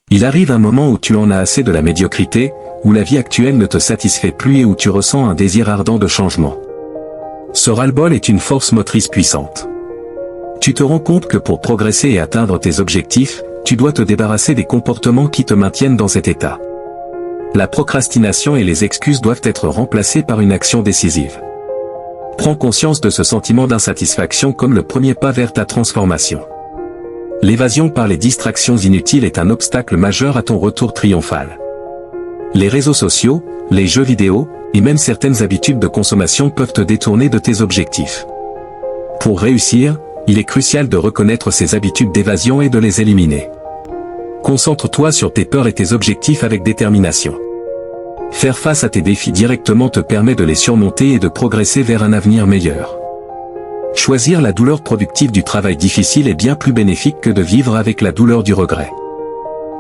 Il arrive un moment où tu en as assez de la médiocrité, où la vie actuelle ne te satisfait plus et où tu ressens un désir ardent de changement. Ce ras-le-bol est une force motrice puissante. Tu te rends compte que pour progresser et atteindre tes objectifs, tu dois te débarrasser des comportements qui te maintiennent dans cet état. La procrastination et les excuses doivent être remplacées par une action décisive. Prends conscience de ce sentiment d'insatisfaction comme le premier pas vers ta transformation. L'évasion par les distractions inutiles est un obstacle majeur à ton retour triomphal. Les réseaux sociaux, les jeux vidéo, et même certaines habitudes de consommation peuvent te détourner de tes objectifs. Pour réussir, il est crucial de reconnaître ces habitudes d'évasion et de les éliminer. Concentre-toi sur tes peurs et tes objectifs avec détermination. Faire face à tes défis directement te permet de les surmonter et de progresser vers un avenir meilleur. Choisir la douleur productive du travail difficile est bien plus bénéfique que de vivre avec la douleur du regret.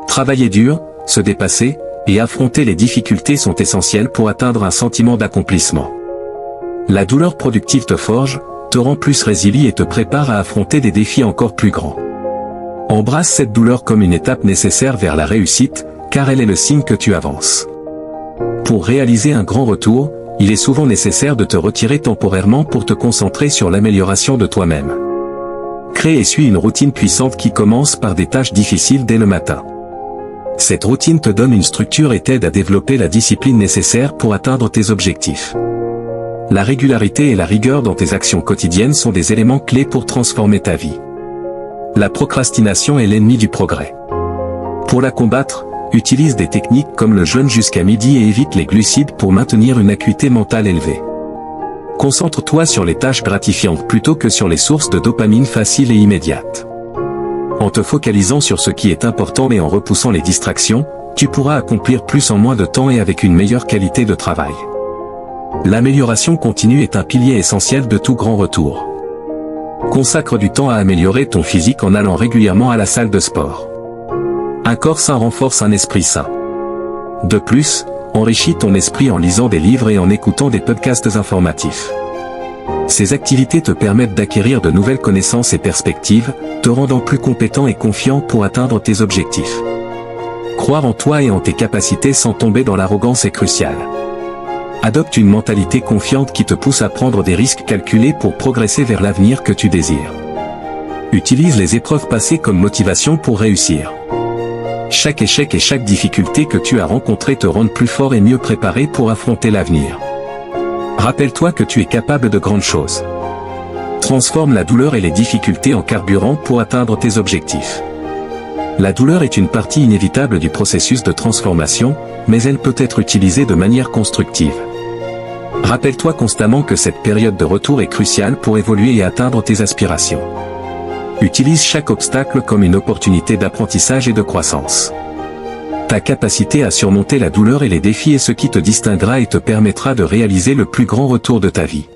Travailler dur, se dépasser, et affronter les difficultés sont essentiels pour atteindre un sentiment d'accomplissement. La douleur productive te forge, te rend plus résilient et te prépare à affronter des défis encore plus grands. Embrasse cette douleur comme une étape nécessaire vers la réussite, car elle est le signe que tu avances. Pour réaliser un grand retour, il est souvent nécessaire de te retirer temporairement pour te concentrer sur l'amélioration de toi-même. Crée et suis une routine puissante qui commence par des tâches difficiles dès le matin. Cette routine te donne une structure et t'aide à développer la discipline nécessaire pour atteindre tes objectifs. La régularité et la rigueur dans tes actions quotidiennes sont des éléments clés pour transformer ta vie. La procrastination est l'ennemi du progrès. Pour la combattre, utilise des techniques comme le jeûne jusqu'à midi et évite les glucides pour maintenir une acuité mentale élevée. Concentre-toi sur les tâches gratifiantes plutôt que sur les sources de dopamine faciles et immédiates. En te focalisant sur ce qui est important et en repoussant les distractions, tu pourras accomplir plus en moins de temps et avec une meilleure qualité de travail. L'amélioration continue est un pilier essentiel de tout grand retour. Consacre du temps à améliorer ton physique en allant régulièrement à la salle de sport. Un corps sain renforce un esprit sain. De plus, enrichis ton esprit en lisant des livres et en écoutant des podcasts informatifs. Ces activités te permettent d'acquérir de nouvelles connaissances et perspectives, te rendant plus compétent et confiant pour atteindre tes objectifs. Croire en toi et en tes capacités sans tomber dans l'arrogance est crucial. Adopte une mentalité confiante qui te pousse à prendre des risques calculés pour progresser vers l'avenir que tu désires. Utilise les épreuves passées comme motivation pour réussir. Chaque échec et chaque difficulté que tu as rencontré te rendent plus fort et mieux préparé pour affronter l'avenir. Rappelle-toi que tu es capable de grandes choses. Transforme la douleur et les difficultés en carburant pour atteindre tes objectifs. La douleur est une partie inévitable du processus de transformation, mais elle peut être utilisée de manière constructive. Rappelle-toi constamment que cette période de retour est cruciale pour évoluer et atteindre tes aspirations. Utilise chaque obstacle comme une opportunité d'apprentissage et de croissance. Ta capacité à surmonter la douleur et les défis est ce qui te distinguera et te permettra de réaliser le plus grand retour de ta vie.